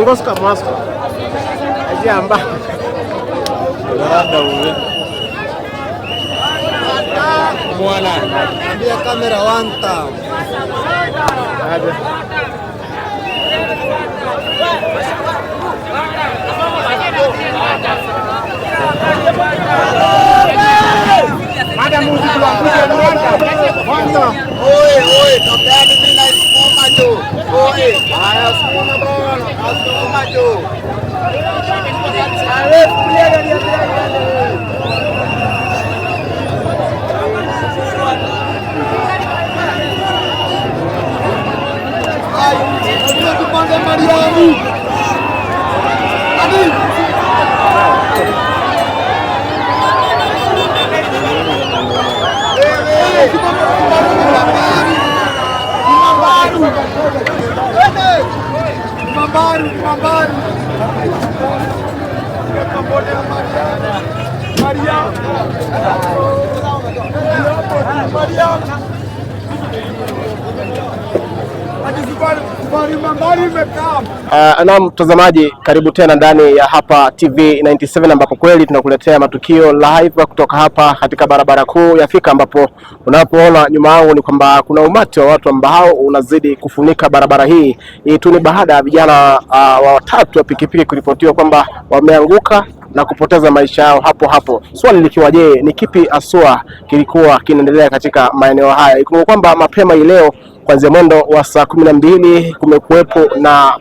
Ngoska Mwasko. Ajiamba. Rada wewe. Mwana. Ndia kamera wanta. Ada. Ada muziki wa Wanta. Oi, tokeni bila sukuma tu. Oi, haya sukuma bwana, sukuma tu. Ale kulia dia. Ai, ndio tupande Mariamu. Hadi. Na mtazamaji, karibu tena ndani ya hapa TV 97 ambapo kweli tunakuletea matukio live kutoka hapa katika barabara kuu ya Thika, ambapo unapoona nyuma yangu ni kwamba kuna umati wa watu ambao unazidi kufunika barabara hii. Hii tu ni baada ya vijana watatu wa pikipiki kuripotiwa kwamba wameanguka na kupoteza maisha yao hapo hapo. Swali likiwa je, ni kipi aswa kilikuwa kinaendelea katika maeneo haya? Ikumbuka kwamba mapema hii leo kuanzia mwendo wa saa 12 kumekuwepo na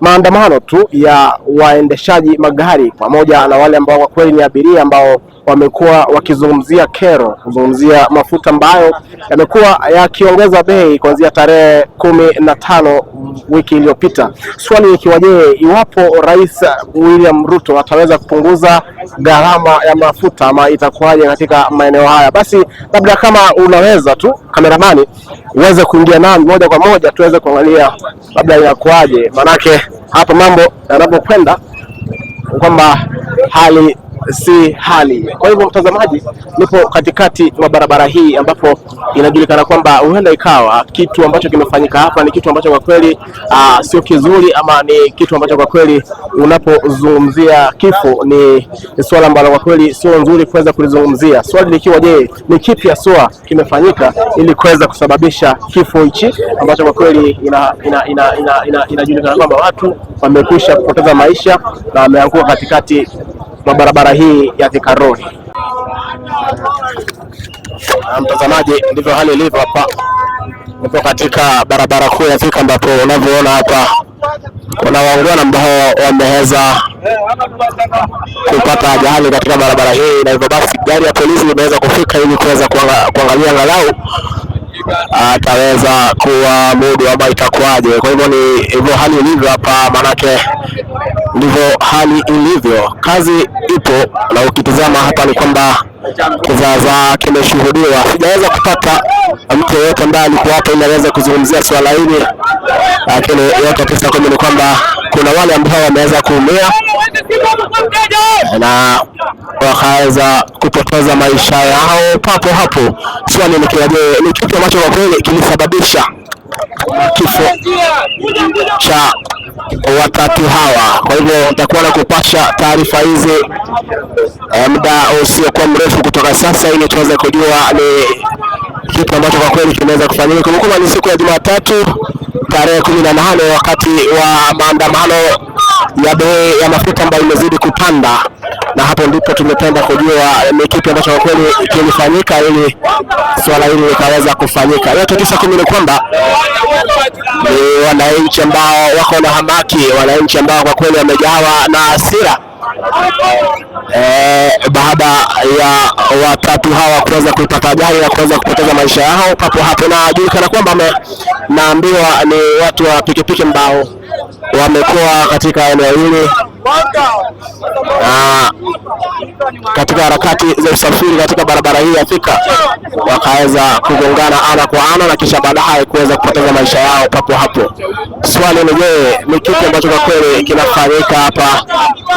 maandamano tu ya waendeshaji magari pamoja na wale ambao kwa kweli ni abiria ambao wamekuwa wakizungumzia kero, kuzungumzia mafuta ambayo yamekuwa yakiongeza bei kuanzia tarehe 15 wiki iliyopita. Swali likiwa je, iwapo Rais William Ruto ataweza kupunguza gharama ya mafuta ama itakuwaje katika maeneo haya? Basi labda kama unaweza tu kameramani uweze kuingia nami moja kwa moja tuweze kuangalia labda inakuwaje, manake hapa mambo yanapokwenda kwamba hali si hali. Kwa hivyo mtazamaji, nipo katikati mwa barabara hii ambapo inajulikana kwamba huenda ikawa kitu ambacho kimefanyika hapa ni kitu ambacho kwa kweli sio kizuri, ama ni kitu ambacho kwa kweli unapozungumzia kifo ni swala ambalo kwa kweli sio nzuri kuweza kulizungumzia. Swali likiwa je, ni kipi haswa kimefanyika ili kuweza kusababisha kifo hichi ambacho kwa kweli inajulikana kwamba watu wamekwisha kupoteza maisha na wameanguka katikati mwa barabara hii ya Thika Road. Mtazamaji, ndivyo hali ilivyo hapa. Nipo katika barabara kuu ya Thika ambapo unavyoona hapa kuna waungwana ambao wameweza kupata ajali katika barabara hii, na hivyo basi gari ya polisi imeweza kufika ili kuweza kuangalia angalau ataweza kuwa mudu ama itakuwaje. Kwa hivyo ni hivyo hali ilivyo hapa, manake ndivyo hali ilivyo. Kazi ipo, na ukitizama hapa ni kwamba kizaza kimeshuhudiwa. Sijaweza kupata mtu yeyote ambaye alikuwa hapa ili aweze kuzungumzia swala hili, lakini yote tisa kumi ni kwamba kuna wale ambao wameweza kuumia na wakaweza kupoteza maisha yao papo hapo. Swali ni kiwaje, ni kitu ambacho kwa kweli kilisababisha kifo cha watatu hawa. Kwa hivyo nitakuwa na kupasha taarifa hizi muda usiokuwa mrefu kutoka sasa, ili tuweze kujua ni kitu ambacho kwa kweli kimeweza kufanyika. Kumbuka ni siku ya Jumatatu tarehe 18 wakati wa maandamano ya bei ya mafuta ambayo imezidi kupanda, na hapo ndipo tumependa kujua ni kitu ambacho kwa kweli kilifanyika ili swala hili likaweza kufanyika. Yote tisa kumi ni kwamba ni wananchi ambao wako na hamaki, wananchi ambao kwa kweli wamejawa na hasira baada ya watatu hawa kuweza kupata ajali na kuweza kupoteza maisha yao papo hapo. Na julikana kwamba naambiwa ni watu wa pikipiki ambao wamekuwa katika eneo hili katika harakati za usafiri katika barabara hii ya Thika, wakaweza kugongana ana kwa ana na kisha baadaye kuweza kupoteza maisha yao papo hapo. Swali ni je, ni kitu ambacho kwa kweli kinafanyika hapa?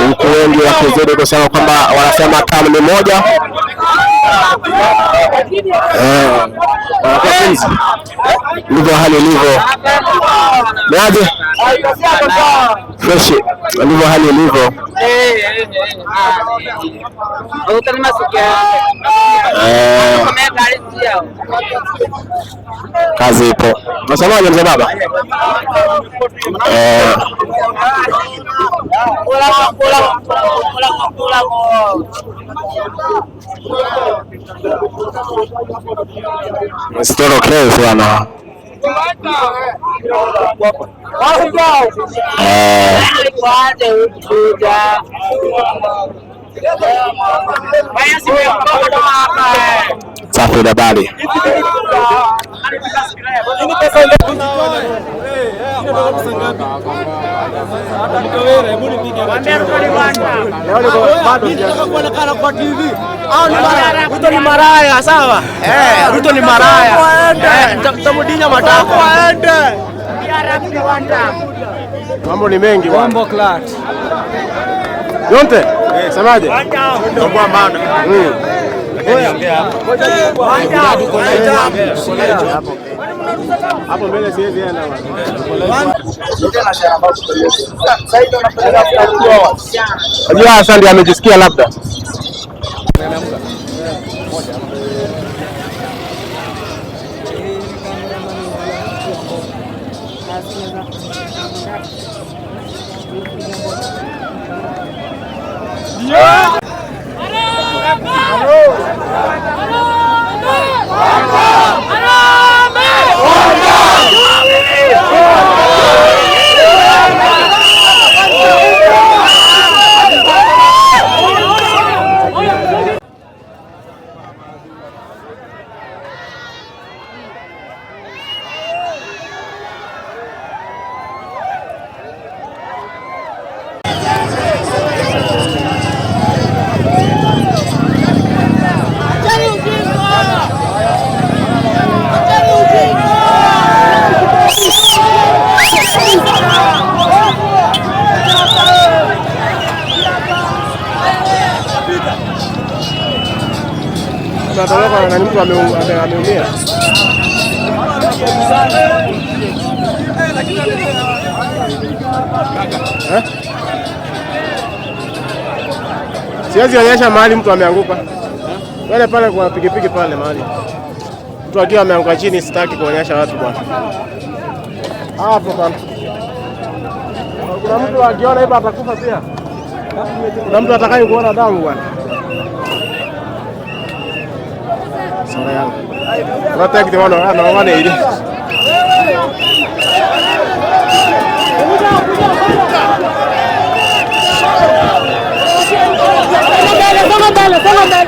Huku wengi wakizidi kusema kwamba wanasema tamu ni moja, Ndivyo hali ilivyo. Niaje? Fresh. Ndivyo hali ilivyo. Kazi ipo. Unasemaje mzee baba? Msitoroke sana. Safi habari. Ruto ni maraya, sawa? Ruto ni maraya. Tutamudinya matako aende. Mambo ni mengi bwana. Bombo clat. Yonte? Semaje? Ndio maana. Hapo mbele siwezi enda. Unajua Hassan amejisikia labda. Na mtu ameumia. Siwezi onyesha mahali mtu ameanguka. Wale pale kwa pikipiki pale mahali. Mtu akiwa ameanguka chini, sitaki kuonyesha watu bwana. Hapo bwana. Kuna mtu akiona hivyo atakufa pia. Kuna mtu atakaye kuona damu bwana. Sura yangu. Protect the one anaona ile. Songa mbele.